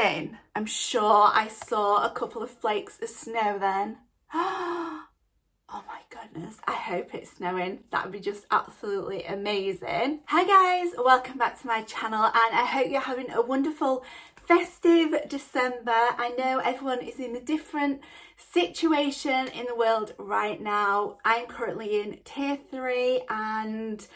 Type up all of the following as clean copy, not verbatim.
snowing? I'm sure I saw a couple of flakes of snow then. Oh my goodness, I hope it's snowing. That would be just absolutely amazing. Hi guys, welcome back to my channel and I hope you're having a wonderful festive December. I know everyone is in a different situation in the world right now. I'm currently in tier 3 and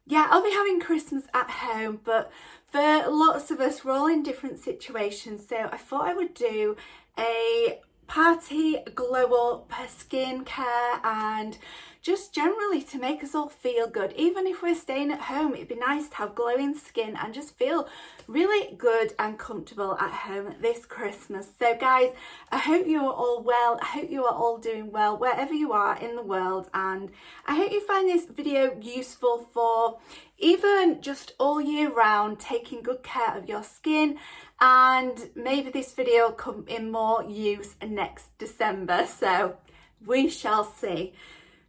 yeah, I'll be having Christmas at home, but for lots of us, we're all in different situations. So I thought I would do a party glow up, skincare, and just generally to make us all feel good. Even if we're staying at home, it'd be nice to have glowing skin and just feel really good and comfortable at home this Christmas. So guys, I hope you are all well. I hope you are all doing well wherever you are in the world, and I hope you find this video useful for even just all year round, taking good care of your skin. And maybe this video will come in more use next December, so we shall see.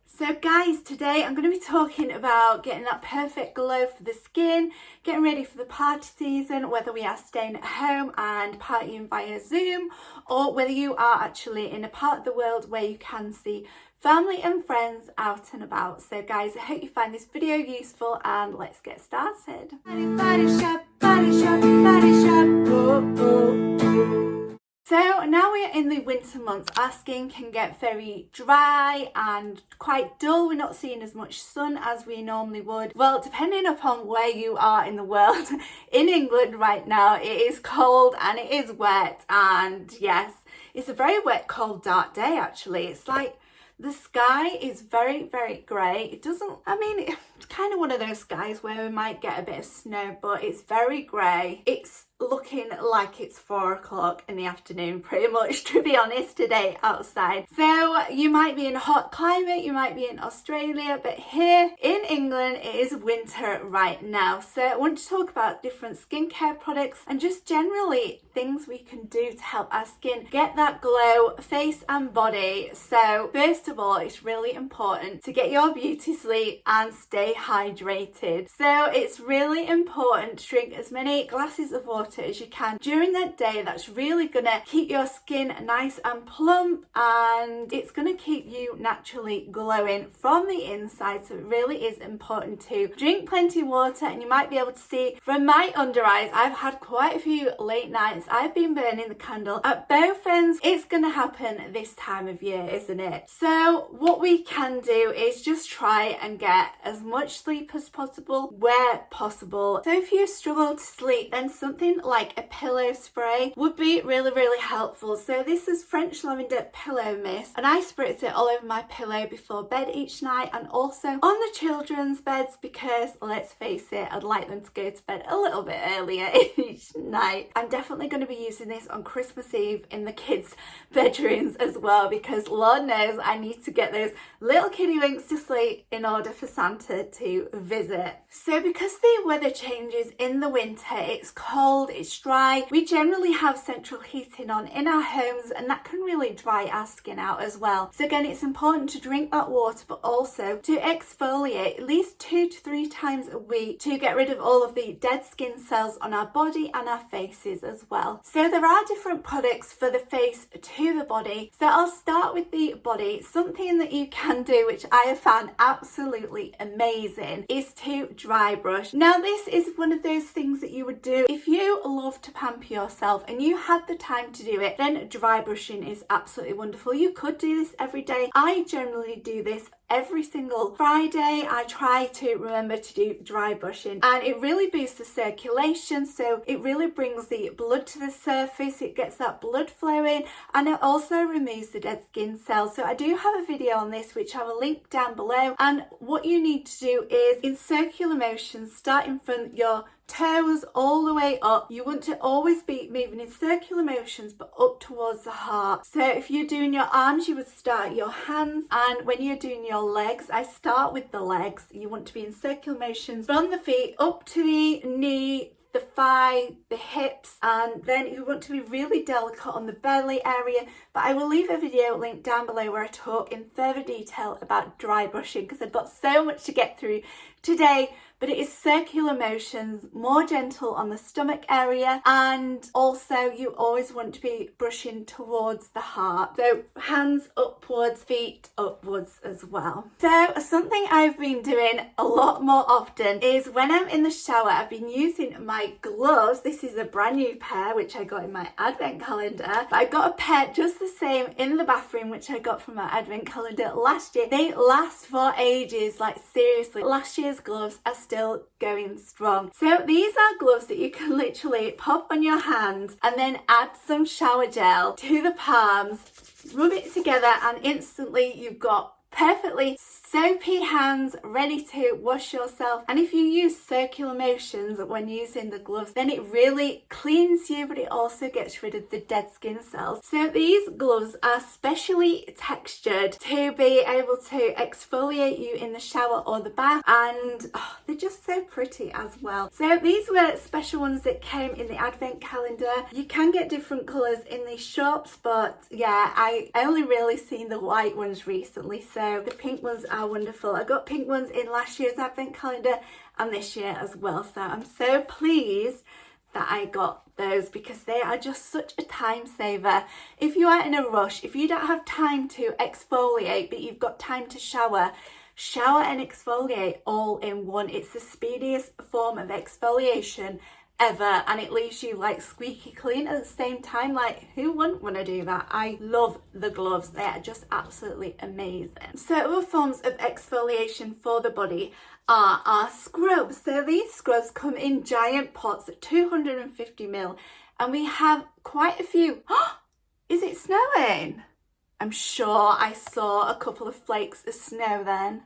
So guys, today I'm going to be talking about getting that perfect glow for the skin, getting ready for the party season, whether we are staying at home and partying via Zoom, or whether you are actually in a part of the world where you can see family and friends out and about. So guys, I hope you find this video useful and let's get started. Body shop, body shop, body shop. Oh, oh, oh. So now we're in the winter months, our skin can get very dry and quite dull. We're not seeing as much sun as we normally would. Well, depending upon where you are in the world, in England right now, it is cold and it is wet, and yes, it's a very wet, cold, dark day actually. It's like the sky is very, very grey. It doesn't, I mean, it's kind of one of those skies where we might get a bit of snow, but it's very grey. It's looking like it's 4 o'clock in the afternoon pretty much, to be honest, today outside. So you might be in a hot climate, you might be in Australia, but here in England it is winter right now. So I want to talk about different skincare products and just generally things we can do to help our skin get that glow, face and body. So first of all, it's really important to get your beauty sleep and stay hydrated. So it's really important to drink as many glasses of water as you can during that day. That's really gonna keep your skin nice and plump, and it's gonna keep you naturally glowing from the inside. So it really is important to drink plenty of water. And you might be able to see from my under eyes, I've had quite a few late nights. I've been burning the candle at both ends. It's gonna happen this time of year, isn't it? So what we can do is just try and get as much sleep as possible where possible. So if you struggle to sleep, then something like a pillow spray would be really, really helpful. So this is French lavender pillow mist, and I spritz it all over my pillow before bed each night and also on the children's beds, because let's face it, I'd like them to go to bed a little bit earlier each night. I'm definitely going to be using this on Christmas Eve in the kids' bedrooms as well, because Lord knows I need to get those little kiddie winks to sleep in order for Santa to visit. So because the weather changes in the winter, it's cold, it's dry, we generally have central heating on in our homes, and that can really dry our skin out as well. So again, it's important to drink that water, but also to exfoliate at least 2 to 3 times a week to get rid of all of the dead skin cells on our body and our faces as well. So there are different products for the face to the body. So I'll start with the body. Something that you can do, which I have found absolutely amazing, is to dry brush. Now this is one of those things that you would do if you love to pamper yourself and you had the time to do it. Then dry brushing is absolutely wonderful. You could do this every day. I generally do this every single Friday. I try to remember to do dry brushing, and it really boosts the circulation. So it really brings the blood to the surface, it gets that blood flowing, and it also removes the dead skin cells. So I do have a video on this which I will link down below, and what you need to do is in circular motions, starting from your toes all the way up. You want to always be moving in circular motions but up towards the heart. So if you're doing your arms, you would start at your hands, and when you're doing your legs, I start with the legs. You want to be in circular motions from the feet up to the knee, the thigh, the hips, and then you want to be really delicate on the belly area. But I will leave a video link down below where I talk in further detail about dry brushing, because I've got so much to get through today, but it is circular motions, more gentle on the stomach area, and also you always want to be brushing towards the heart. So hands upwards, feet upwards as well. So something I've been doing a lot more often is when I'm in the shower, I've been using my gloves. This is a brand new pair, which I got in my advent calendar. But I got a pair just the same in the bathroom, which I got from my advent calendar last year. They last for ages, like seriously. Last year's gloves are still going strong. So these are gloves that you can literally pop on your hands and then add some shower gel to the palms, rub it together, and instantly you've got perfectly soapy hands ready to wash yourself. And if you use circular motions when using the gloves, then it really cleans you, but it also gets rid of the dead skin cells. So these gloves are specially textured to be able to exfoliate you in the shower or the bath, and they're just so pretty as well. So these were special ones that came in the advent calendar. You can get different colours in these shops, but yeah, I only really seen the white ones recently, so the pink ones are wonderful. I got pink ones in last year's advent calendar and this year as well, so I'm so pleased that I got those because they are just such a time saver. If you are in a rush, if you don't have time to exfoliate but you've got time to shower and exfoliate all in one. It's the speediest form of exfoliation ever, and it leaves you like squeaky clean at the same time. Like, who wouldn't want to do that? I love the gloves. They are just absolutely amazing. So other forms of exfoliation for the body are our scrubs. So these scrubs come in giant pots at 250ml, and we have quite a few. Is it snowing? I'm sure I saw a couple of flakes of snow then.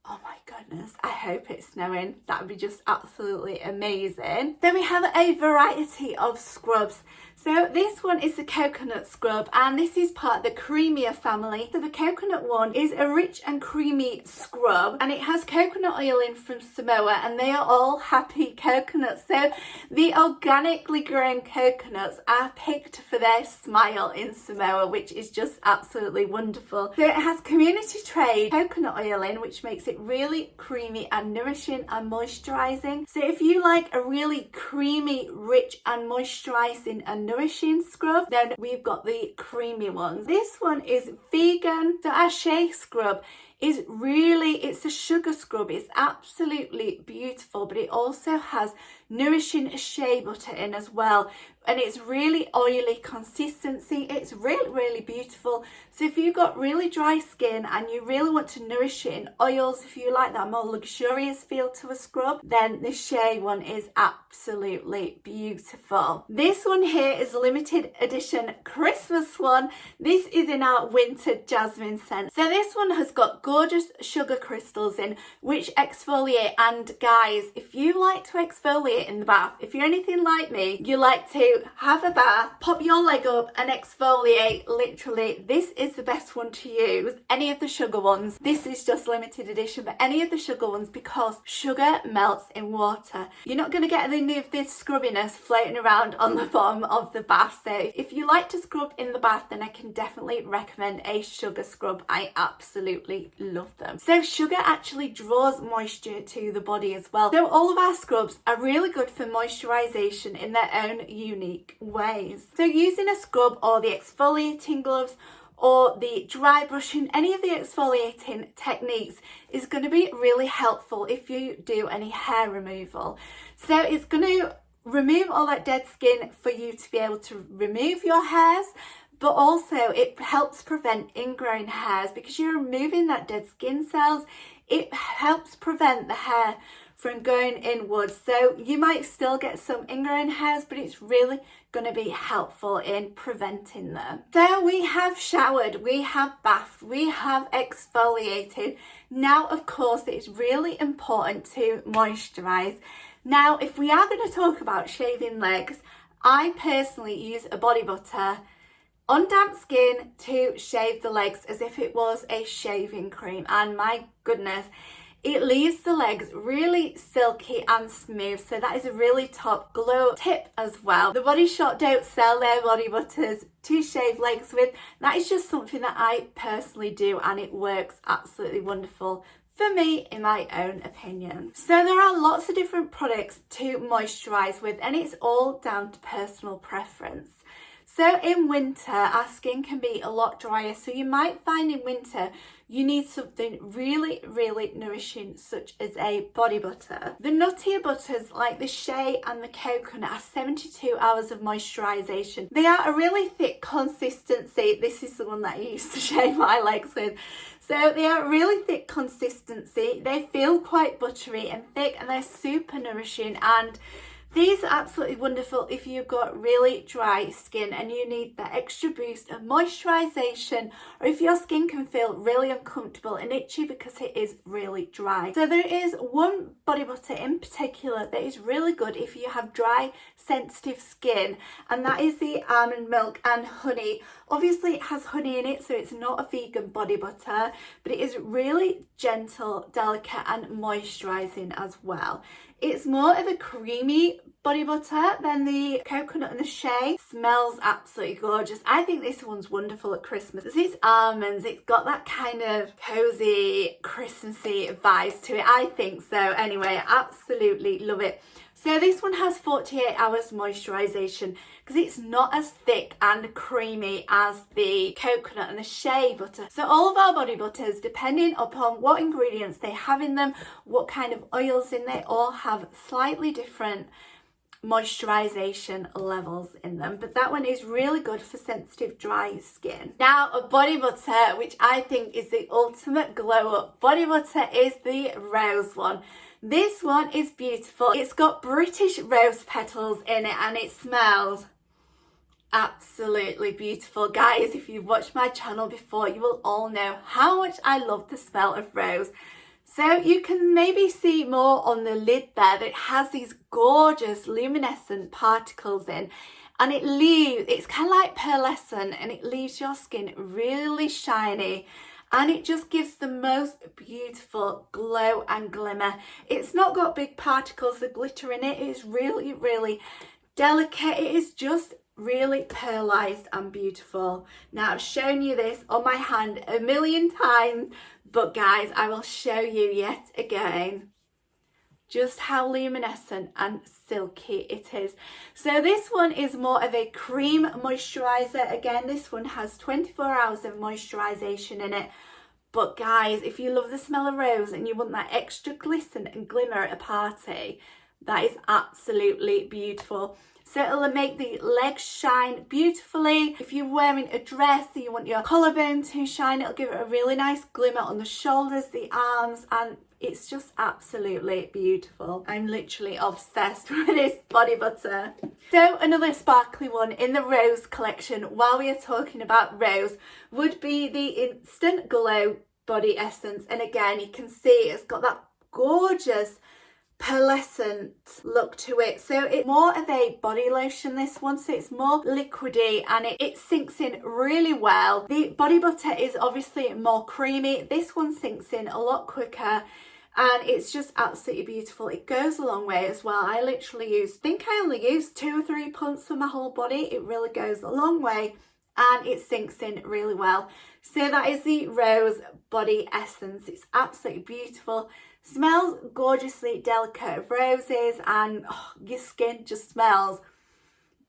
Oh my goodness, I hope it's snowing. That would be just absolutely amazing. Then we have a variety of scrubs. So this one is the coconut scrub, and this is part of the creamier family. So the coconut one is a rich and creamy scrub, and it has coconut oil in from Samoa, and they are all happy coconuts. So the organically grown coconuts are picked for their smile in Samoa, which is just absolutely wonderful. So it has community trade coconut oil in, which makes it really creamy and nourishing and moisturising. So if you like a really creamy, rich and moisturising and nourishing scrub, then we've got the creamy ones. This one is vegan. So our shea scrub is really, it's a sugar scrub. It's absolutely beautiful, but it also has nourishing shea butter in as well, and it's really oily consistency. It's really beautiful. So if you've got really dry skin and you really want to nourish it in oils, if you like that more luxurious feel to a scrub, then the shea one is absolutely beautiful. This one here is a limited edition Christmas one. This is in our winter jasmine scent. So this one has got gorgeous sugar crystals in, which exfoliate. And guys, if you like to exfoliate in the bath, if you're anything like me, you like to have a bath, pop your leg up and exfoliate, literally this is the best one to use. Any of the sugar ones, this is just limited edition, but any of the sugar ones, because sugar melts in water, you're not going to get any of this scrubbiness floating around on the bottom of the bath. So if you like to scrub in the bath, then I can definitely recommend a sugar scrub. I absolutely love them. So sugar actually draws moisture to the body as well. So all of our scrubs are really good for moisturization in their own unique ways. So using a scrub or the exfoliating gloves or the dry brushing, any of the exfoliating techniques is going to be really helpful if you do any hair removal. So it's going to remove all that dead skin for you to be able to remove your hairs, but also it helps prevent ingrown hairs because you're removing that dead skin cells. It helps prevent the hair from going inwards. So you might still get some ingrown hairs, but it's really going to be helpful in preventing them. So we have showered, we have bathed, we have exfoliated. Now, of course, it's really important to moisturize. Now, if we are going to talk about shaving legs, I personally use a body butter on damp skin to shave the legs as if it was a shaving cream, and my goodness, it leaves the legs really silky and smooth. So that is a really top glow tip as well. The Body Shop don't sell their body butters to shave legs with. That is just something that I personally do, and it works absolutely wonderful for me, in my own opinion. So there are lots of different products to moisturise with, and it's all down to personal preference. So in winter, our skin can be a lot drier, so you might find in winter you need something really, really nourishing, such as a body butter. The nuttier butters like the shea and the coconut are 72 hours of moisturisation. They are a really thick consistency. This is the one that I used to shave my legs with. So they are really thick consistency. They feel quite buttery and thick, and they're super nourishing, and these are absolutely wonderful if you've got really dry skin and you need that extra boost of moisturisation, or if your skin can feel really uncomfortable and itchy because it is really dry. So there is one body butter in particular that is really good if you have dry, sensitive skin, and that is the almond milk and honey. Obviously it has honey in it, so it's not a vegan body butter, but it is really gentle, delicate and moisturising as well. It's more of a creamy body butter than the coconut and the shea. Smells absolutely gorgeous. I think this one's wonderful at Christmas. It's almonds, it's got that kind of cozy, Christmassy vibes to it. I think so. Anyway, absolutely love it. So this one has 48 hours moisturisation because it's not as thick and creamy as the coconut and the shea butter. So all of our body butters, depending upon what ingredients they have in them, what kind of oils in they all have slightly different moisturisation levels in them, but that one is really good for sensitive dry skin. Now a body butter which I think is the ultimate glow up body butter is the rose one. This one is beautiful. It's got British rose petals in it and it smells absolutely beautiful. Guys, if you've watched my channel before, you will all know how much I love the smell of rose. So you can maybe see more on the lid there that it has these gorgeous luminescent particles in, and it's kind of like pearlescent, and it leaves your skin really shiny, and it just gives the most beautiful glow and glimmer. It's not got big particles of glitter in it. It is really, really delicate. It is just really pearlized and beautiful. Now I've shown you this on my hand a million times, but guys, I will show you yet again just how luminescent and silky it is. So this one is more of a cream moisturiser. Again, this one has 24 hours of moisturisation in it. But guys, if you love the smell of rose and you want that extra glisten and glimmer at a party, that is absolutely beautiful. So it'll make the legs shine beautifully. If you're wearing a dress and you want your collarbone to shine, it'll give it a really nice glimmer on the shoulders, the arms, and it's just absolutely beautiful. I'm literally obsessed with this body butter. So another sparkly one in the rose collection, while we are talking about rose, would be the Instant Glow Body Essence. And again, you can see it's got that gorgeous pearlescent look to it. So it's more of a body lotion, this one, so it's more liquidy and it sinks in really well. The body butter is obviously more creamy. This one sinks in a lot quicker and it's just absolutely beautiful. It goes a long way as well. I only use 2 or 3 pumps for my whole body. It really goes a long way and it sinks in really well. So that is the Rose Body Essence. It's absolutely beautiful. Smells gorgeously delicate of roses, and your skin just smells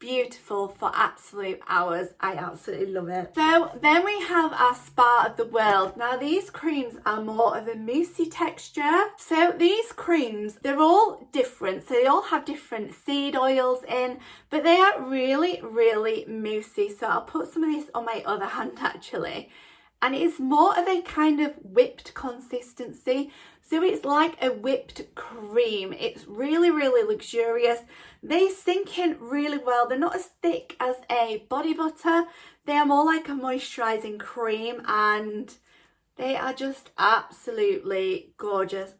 beautiful for absolute hours. I absolutely love it. So then we have our Spa of the World. Now these creams are more of a moussey texture. So these creams, they're all different. So they all have different seed oils in, but they are really, really moussey. So I'll put some of this on my other hand actually. And it's more of a kind of whipped consistency. So it's like a whipped cream. It's really, really luxurious. They sink in really well. They're not as thick as a body butter. They are more like a moisturising cream and they are just absolutely gorgeous.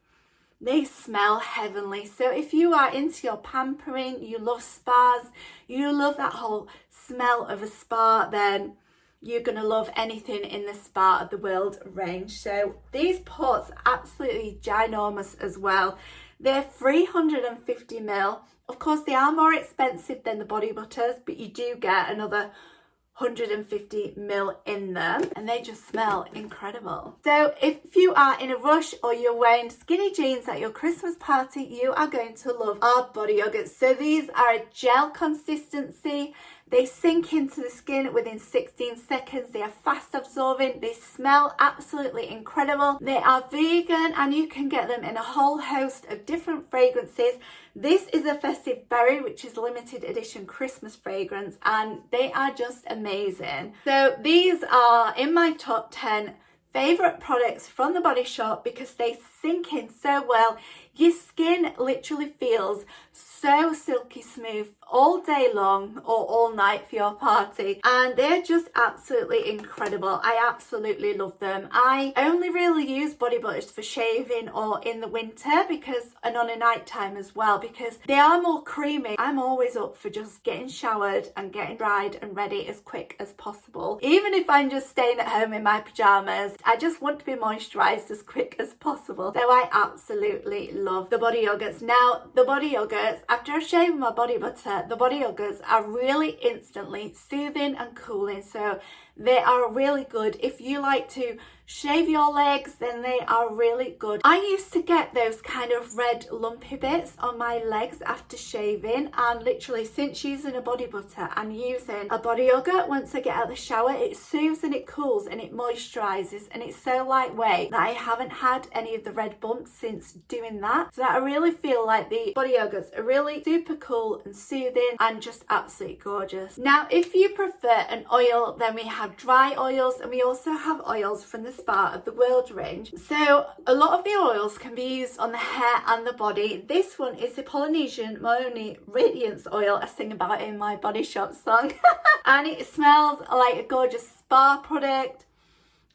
They smell heavenly. So if you are into your pampering, you love spas, you love that whole smell of a spa, then you're going to love anything in the Spa of the World range. So these pots are absolutely ginormous as well. They're 350ml. Of course, they are more expensive than the body butters, but you do get another 150ml in them, and they just smell incredible. So if you are in a rush or you're wearing skinny jeans at your Christmas party, you are going to love our body yogurts. So these are a gel consistency. They sink into the skin within 16 seconds. They are fast absorbing. They smell absolutely incredible. They are vegan and you can get them in a whole host of different fragrances. This is a festive berry, which is limited edition Christmas fragrance, and they are just amazing. So these are in my top 10 favorite products from the Body Shop because they sink in so well. Your skin literally feels so silky smooth all day long or all night for your party, and they're just absolutely incredible. I absolutely love them. I only really use body butters for shaving or in the winter and on a night time as well, because they are more creamy. I'm always up for just getting showered and getting dried and ready as quick as possible. Even if I'm just staying at home in my pajamas, I just want to be moisturised as quick as possible. So I absolutely love the body yogurts. Now, the body yogurts, after I shave my body butter, the body yogurts are really instantly soothing and cooling. So they are really good. If you like to shave your legs, then they are really good. I used to get those kind of red lumpy bits on my legs after shaving, and literally since using a body butter and using a body yogurt, once I get out of the shower, it soothes and it cools and it moisturizes, and it's so lightweight that I haven't had any of the red bumps since doing that. So I really feel like the body yogurts are really super cool and soothing and just absolutely gorgeous. Now, if you prefer an oil, then we have dry oils, and we also have oils from the Spa of the World range. So a lot of the oils can be used on the hair and the body. This one is the Polynesian Mahogany Radiance Oil. I sing about it in my Body Shop song. And it smells like a gorgeous spa product.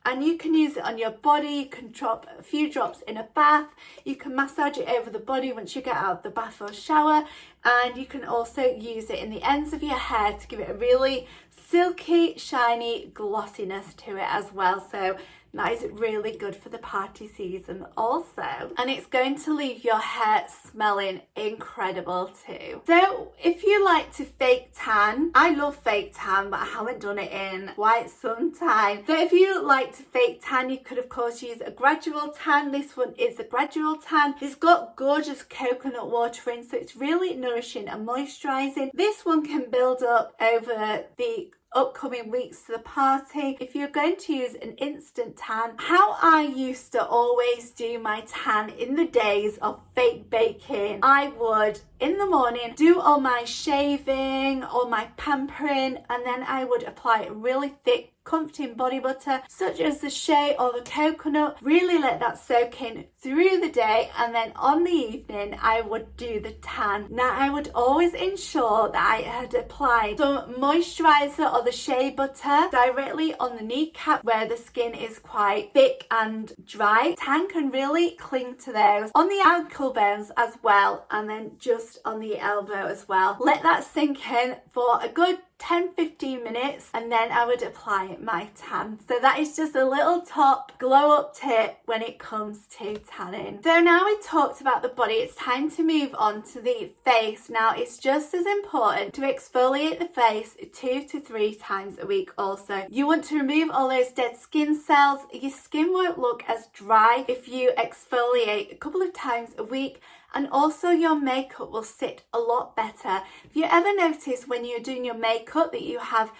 And you can use it on your body. You can drop a few drops in a bath. You can massage it over the body once you get out of the bath or shower. And you can also use it in the ends of your hair to give it a really silky, shiny glossiness to it as well. So that is really good for the party season also. And it's going to leave your hair smelling incredible too. So if you like to fake tan, I love fake tan, but I haven't done it in quite some time. So if you like to fake tan, you could of course use a gradual tan. This one is a gradual tan. It's got gorgeous coconut water in, so it's really nourishing and moisturizing. This one can build up over the upcoming weeks to the party. If you're going to use an instant tan, how I used to always do my tan in the days of fake baking, I would in the morning do all my shaving, all my pampering, and then I would apply really thick comforting body butter such as the shea or the coconut, really let that soak in through the day, and then on the evening I would do the tan. Now I would always ensure that I had applied some moisturiser or the shea butter directly on the kneecap where the skin is quite thick and dry. Tan can really cling to those, on the ankle bones as well, and then just on the elbow as well. Let that sink in for a good 10-15 minutes, and then I would apply my tan. So that is just a little top glow up tip when it comes to tanning. So now we talked about the body, it's time to move on to the face. Now it's just as important to exfoliate the face 2 to 3 times a week also. You want to remove all those dead skin cells. Your skin won't look as dry if you exfoliate a couple of times a week, and also your makeup will sit a lot better. If you ever notice when you're doing your makeup that you have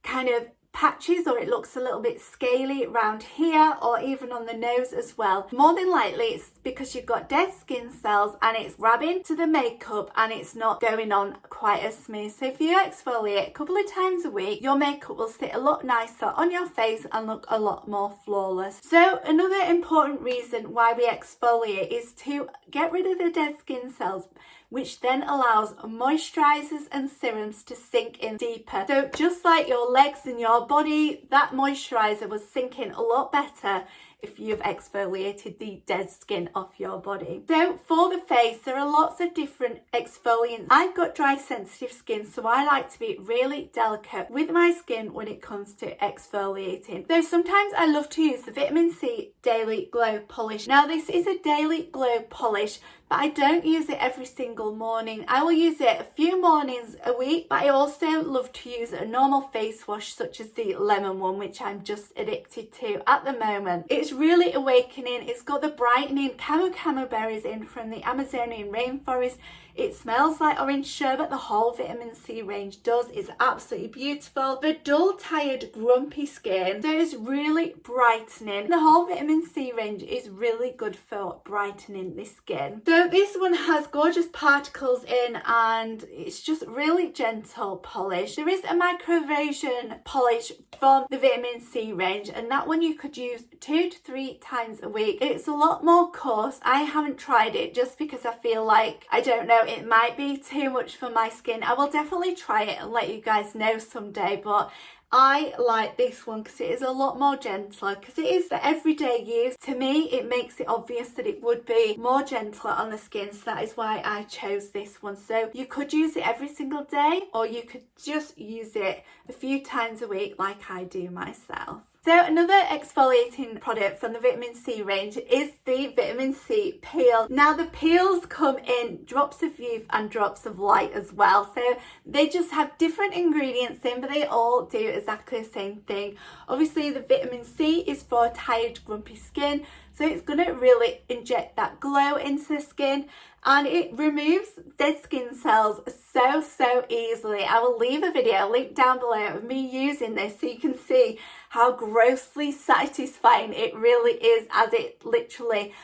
kind of patches or it looks a little bit scaly around here or even on the nose as well, more than likely it's because you've got dead skin cells and it's grabbing to the makeup and it's not going on quite as smooth. So if you exfoliate a couple of times a week, your makeup will sit a lot nicer on your face and look a lot more flawless. So another important reason why we exfoliate is to get rid of the dead skin cells, which then allows moisturisers and serums to sink in deeper. So just like your legs and your body, that moisturiser was sinking a lot better if you've exfoliated the dead skin off your body. So for the face, there are lots of different exfoliants. I've got dry sensitive skin, so I like to be really delicate with my skin when it comes to exfoliating. So sometimes I love to use the Vitamin C Daily Glow Polish. Now this is a daily glow polish, but I don't use it every single morning. I will use it a few mornings a week, but I also love to use a normal face wash such as the lemon one, which I'm just addicted to at the moment. It's really awakening. It's got the brightening camo berries in from the Amazonian rainforest. It smells like orange sherbet. The whole vitamin C range does. It's absolutely beautiful. For dull, tired, grumpy skin, so it's really brightening. The whole vitamin C range is really good for brightening the skin. So this one has gorgeous particles in, and it's just really gentle polish. There is a microversion polish from the vitamin C range, and that one you could use 2 to 3 times a week. It's a lot more coarse. I haven't tried it just because I feel like, I don't know, it might be too much for my skin. I will definitely try it and let you guys know someday, but I like this one because it is a lot more gentler, because it is for everyday use. To me, it makes it obvious that it would be more gentler on the skin, so that is why I chose this one. So you could use it every single day, or you could just use it a few times a week like I do myself. So another exfoliating product from the vitamin C range is the vitamin C peel. Now the peels come in drops of youth and drops of light as well. So they just have different ingredients in, but they all do exactly the same thing. Obviously the vitamin C is for tired, grumpy skin. So it's going to really inject that glow into the skin, and it removes dead skin cells so easily. I will leave a video link down below of me using this so you can see how grossly satisfying it really is, as it literally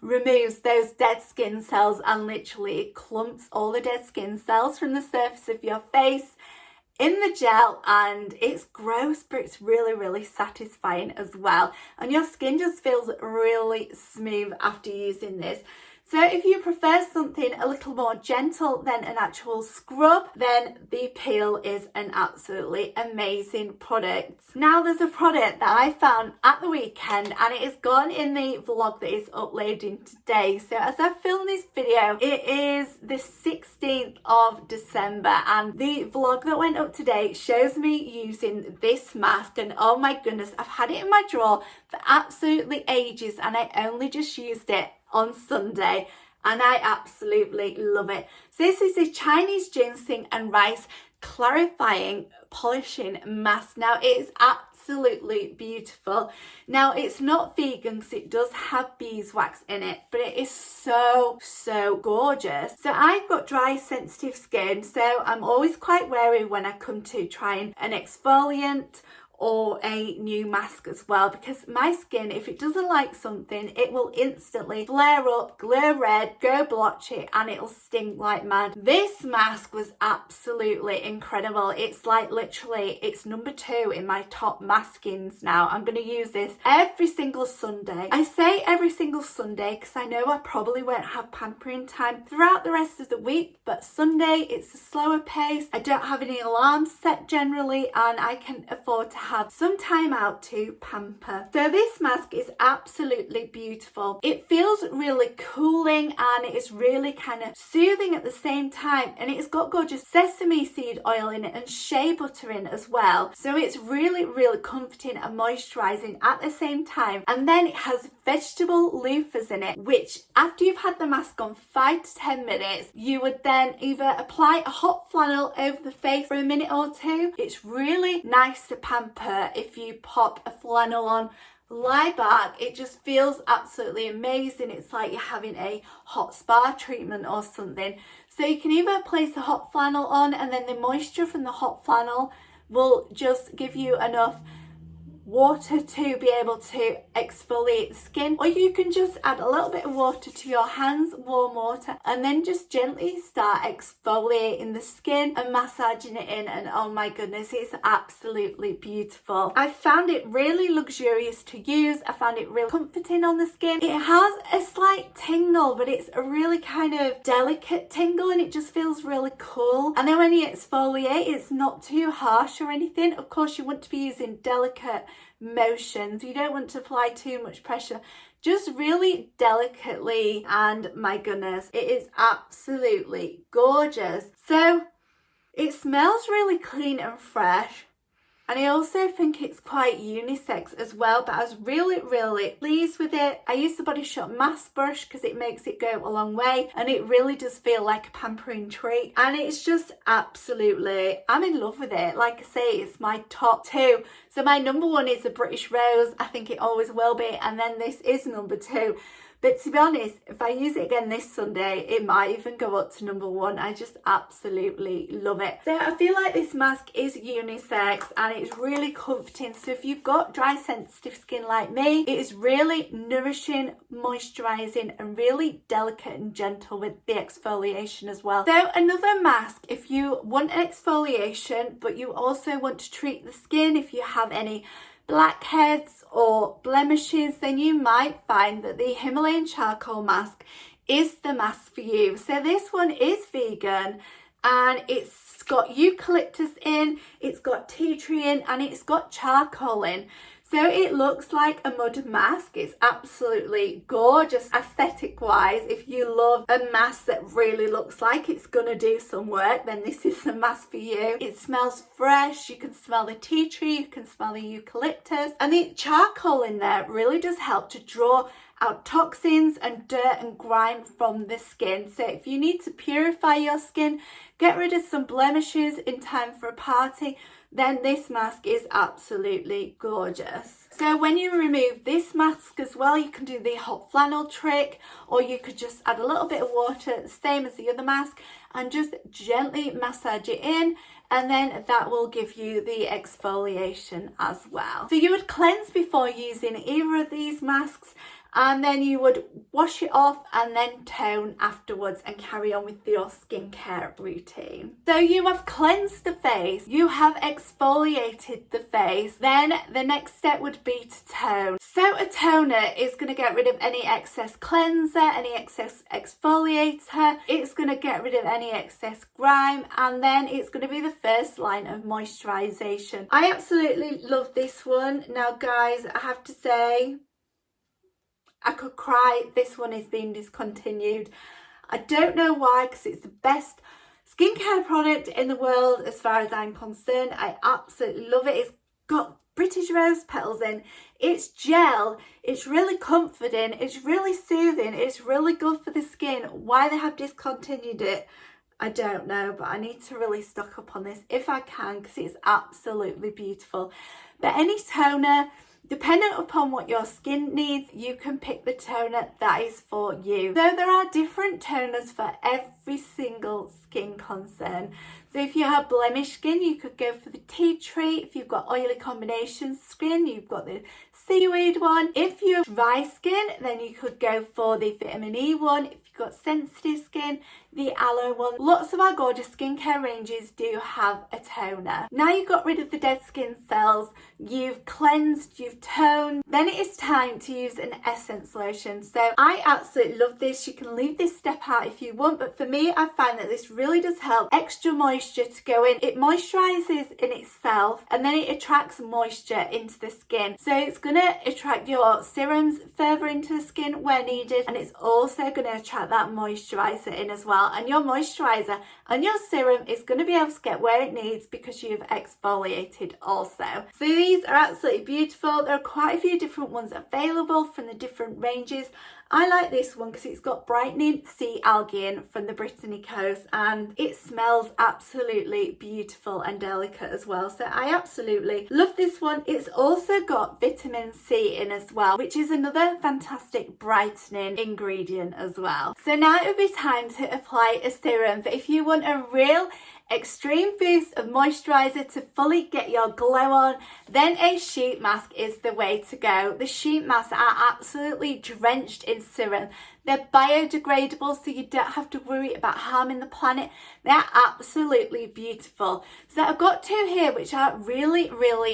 removes those dead skin cells and literally it clumps all the dead skin cells from the surface of your face in the gel, and it's gross, but it's really satisfying as well, and your skin just feels really smooth after using this. So if you prefer something a little more gentle than an actual scrub, then the peel is an absolutely amazing product. Now there's a product that I found at the weekend, and it is gone in the vlog that is uploading today. So as I film this video, it is the 16th of December, and the vlog that went up today shows me using this mask, and oh my goodness, I've had it in my drawer for absolutely ages, and I only just used it on Sunday, and I absolutely love it. So this is the Chinese ginseng and rice clarifying polishing mask. Now it is absolutely beautiful. Now it's not vegan because it does have beeswax in it, but it is so gorgeous. So I've got dry sensitive skin, so I'm always quite wary when I come to trying an exfoliant or a new mask as well, because my skin, if it doesn't like something, it will instantly flare up, glow red, go blotchy, and it'll sting like mad. This mask was absolutely incredible. It's like literally, it's number 2 in my top maskings now. I'm going to use this every single Sunday. I say every single Sunday because I know I probably won't have pampering time throughout the rest of the week, but Sunday it's a slower pace. I don't have any alarms set generally, and I can afford to have some time out to pamper. So this mask is absolutely beautiful. It feels really cooling, and it is really kind of soothing at the same time, and it's got gorgeous sesame seed oil in it and shea butter in as well. So it's really comforting and moisturizing at the same time. And then it has vegetable loofahs in it, which after you've had the mask on 5 to 10 minutes, you would then either apply a hot flannel over the face for a minute or 2. It's really nice to pamper if you pop a flannel on, lie back. It just feels absolutely amazing. It's like you're having a hot spa treatment or something. So you can either place a hot flannel on, and then the moisture from the hot flannel will just give you enough water to be able to exfoliate the skin, or you can just add a little bit of water to your hands, warm water, and then just gently start exfoliating the skin and massaging it in, and oh my goodness, it's absolutely beautiful. I found it really luxurious to use. I found it really comforting on the skin. It has a slight tingle, but it's a really kind of delicate tingle, and it just feels really cool. And then when you exfoliate, it's not too harsh or anything. Of course, you want to be using delicate motions. You don't want to apply too much pressure, just really delicately. And my goodness, it is absolutely gorgeous. So it smells really clean and fresh. And I also think it's quite unisex as well, but I was really pleased with it. I use the Body Shop mask brush because it makes it go a long way, and it really does feel like a pampering treat. And it's just absolutely, I'm in love with it. Like I say, it's my top 2. So my number 1 is the British Rose. I think it always will be. And then this is number 2. But to be honest, if I use it again this Sunday, it might even go up to number 1. I just absolutely love it. So I feel like this mask is unisex and it's really comforting. So if you've got dry, sensitive skin like me, it is really nourishing, moisturising, and really delicate and gentle with the exfoliation as well. So another mask, if you want an exfoliation, but you also want to treat the skin, if you have any blackheads or blemishes, then you might find that the Himalayan charcoal mask is the mask for you. So this one is vegan and it's got eucalyptus in, it's got tea tree in, and it's got charcoal in. So it looks like a mud mask. It's absolutely gorgeous aesthetic wise. If you love a mask that really looks like it's gonna do some work, then this is the mask for you. It smells fresh. You can smell the tea tree, you can smell the eucalyptus, and the charcoal in there really does help to draw out toxins and dirt and grime from the skin. So if you need to purify your skin, get rid of some blemishes in time for a party, then this mask is absolutely gorgeous. So when you remove this mask as well, you can do the hot flannel trick, or you could just add a little bit of water, same as the other mask, and just gently massage it in, and then that will give you the exfoliation as well. So you would cleanse before using either of these masks, and then you would wash it off and then tone afterwards and carry on with your skincare routine. So you have cleansed the face, you have exfoliated the face, then the next step would be to tone. So a toner is going to get rid of any excess cleanser, any excess exfoliator, it's going to get rid of any excess grime, and then it's going to be the first line of moisturisation. I absolutely love this one. Now guys, I have to say, I could cry. This one is being discontinued. I don't know why, because it's the best skincare product in the world as far as I'm concerned. I absolutely love it. It's got British rose petals in. It's gel. It's really comforting. It's really soothing. It's really good for the skin. Why they have discontinued it, I don't know, but I need to really stock up on this if I can, because it's absolutely beautiful. But any toner, dependent upon what your skin needs, you can pick the toner that is for you. So there are different toners for every single skin concern. So if you have blemish skin, you could go for the tea tree. If you've got oily combination skin, you've got the seaweed one. If you have dry skin, then you could go for the vitamin E one. If you've got sensitive skin, the aloe one. Lots of our gorgeous skincare ranges do have a toner. Now you've got rid of the dead skin cells, you've cleansed, you've toned, then it is time to use an essence lotion. So I absolutely love this. You can leave this step out if you want, but for me, I find that this really does help extra moisture to go in. It moisturizes in itself, and then it attracts moisture into the skin. So it's going to attract your serums further into the skin where needed, and it's also going to attract that moisturizer in as well. And your moisturizer and your serum is going to be able to get where it needs because you've exfoliated also. So these are absolutely beautiful. There are quite a few different ones available from the different ranges. I like this one because it's got brightening sea algae from the Brittany coast, and it smells absolutely beautiful and delicate as well. So I absolutely love this one. It's also got vitamin C in as well, which is another fantastic brightening ingredient as well. So now it would be time to apply a serum. But if you want a real extreme boost of moisturizer to fully get your glow on, then a sheet mask is the way to go. The sheet masks are absolutely drenched in serum. They're biodegradable, so you don't have to worry about harming the planet. They're absolutely beautiful. So I've got two here which are really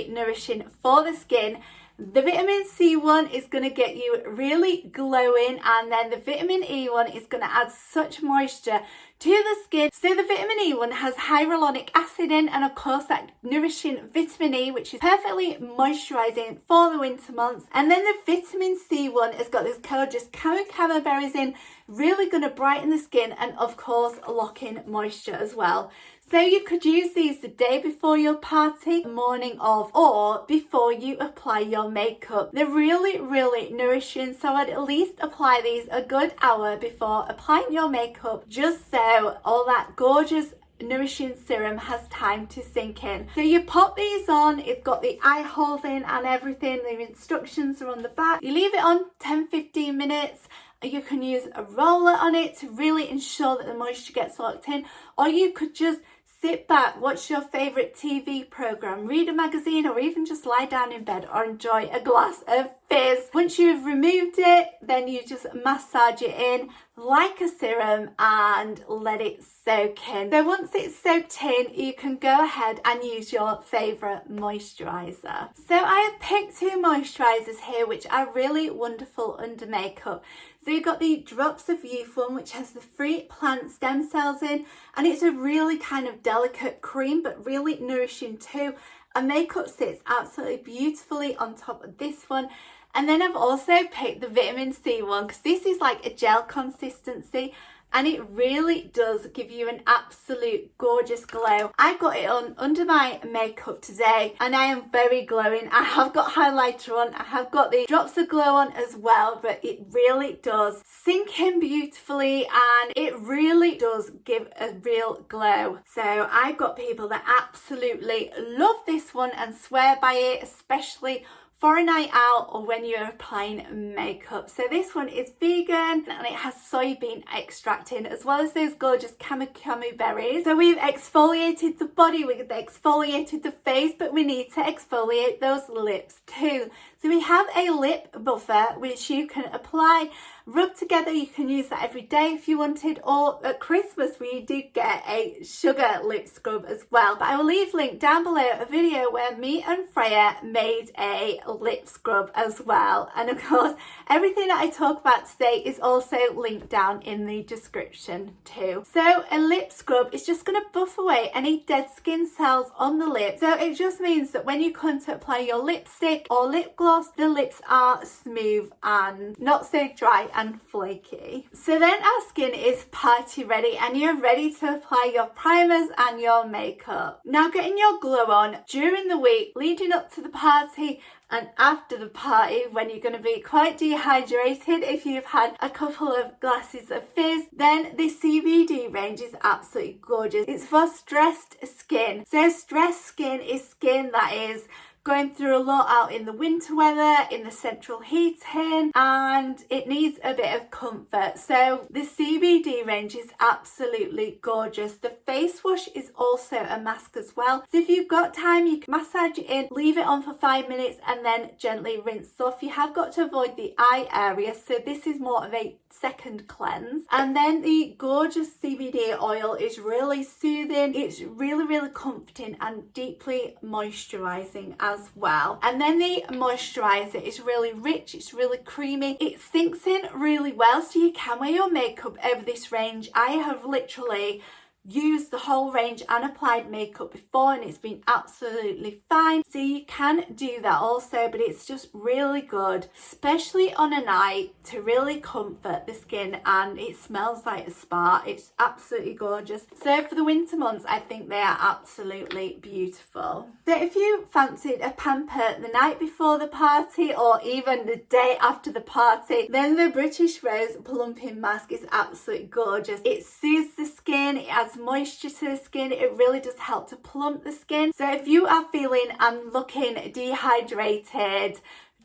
nourishing for the skin, The vitamin C one is going to get you really glowing, and then the vitamin E one is going to add such moisture to the skin. So the vitamin E one has hyaluronic acid in, and of course that nourishing vitamin E, which is perfectly moisturising for the winter months. And then the vitamin C one has got this gorgeous camo berries in, really going to brighten the skin and of course lock in moisture as well. So you could use these the day before your party, the morning of, or before you apply your makeup. They're really, really nourishing, so I'd at least apply these a good hour before applying your makeup, just so all that gorgeous nourishing serum has time to sink in. So you pop these on, it's got the eye holes in and everything, the instructions are on the back. You leave it on 10-15 minutes. You can use a roller on it to really ensure that the moisture gets locked in, or you could just sit back, watch your favourite TV programme, read a magazine, or even just lie down in bed or enjoy a glass of fizz. Once you've removed it, then you just massage it in like a serum and let it soak in. So once it's soaked in, you can go ahead and use your favourite moisturiser. So I have picked two moisturisers here which are really wonderful under makeup. So you've got the Drops of Youth one, which has the free plant stem cells in, and it's a really kind of delicate cream but really nourishing too. And makeup sits absolutely beautifully on top of this one. And then I've also picked the vitamin C one because this is like a gel consistency, and it really does give you an absolute gorgeous glow. I got it on under my makeup today and I am very glowing. I have got highlighter on, I have got the Drops of Glow on as well, but it really does sink in beautifully and it really does give a real glow. So I've got people that absolutely love this one and swear by it, especially for a night out or when you're applying makeup. So this one is vegan and it has soybean extract in, as well as those gorgeous camu berries. So we've exfoliated the body, we've exfoliated the face, but we need to exfoliate those lips too. So we have a lip buffer which you can apply, rub together. You can use that every day if you wanted, or at Christmas we do get a sugar lip scrub as well. But I will leave link down below a video where me and Freya made a lip scrub as well. And of course everything that I talk about today is also linked down in the description too. So a lip scrub is just going to buff away any dead skin cells on the lip. So it just means that when you come to apply your lipstick or lip gloss, the lips are smooth and not so dry and flaky. So then our skin is party ready and you're ready to apply your primers and your makeup. Now getting your glow on during the week leading up to the party and after the party, when you're going to be quite dehydrated if you've had a couple of glasses of fizz, then the CBD range is absolutely gorgeous. It's for stressed skin. So stressed skin is skin that is going through a lot out in the winter weather, in the central heating, and it needs a bit of comfort. So the CBD range is absolutely gorgeous. The face wash is also a mask as well. So if you've got time, you can massage it in, leave it on for 5 minutes and then gently rinse off. You have got to avoid the eye area, so this is more of a second cleanse. And then the gorgeous CBD oil is really soothing. It's really, really comforting and deeply moisturizing as well. And then the moisturizer is really rich, it's really creamy, it sinks in really well, so you can wear your makeup over this range. I have literally used the whole range and applied makeup before and it's been absolutely fine, so you can do that also. But it's just really good, especially on a night, to really comfort the skin, and it smells like a spa. It's absolutely gorgeous. So for the winter months I think they are absolutely beautiful. So if you fancied a pamper the night before the party or even the day after the party, then the British Rose Plumping Mask is absolutely gorgeous. It soothes the skin, it adds moisture to the skin, it really does help to plump the skin. So if you are feeling and looking dehydrated,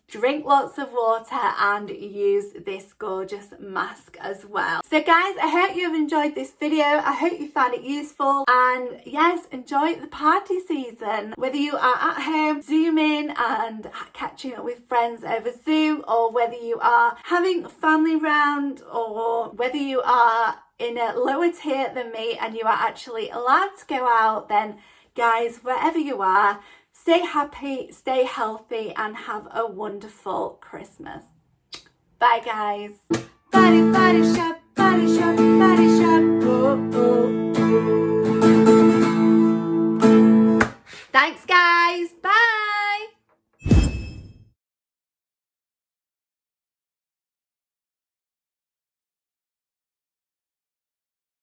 drink lots of water and use this gorgeous mask as well. So guys, I hope you've enjoyed this video. I hope you found it useful, and yes, enjoy the party season. Whether you are at home zooming and catching up with friends over Zoom, or whether you are having family round, or whether you are in a lower tier than me and you are actually allowed to go out, then guys, wherever you are, Stay happy, stay healthy, and have a wonderful Christmas. Bye, guys. Body shop, body shop, body shop. Oh, oh.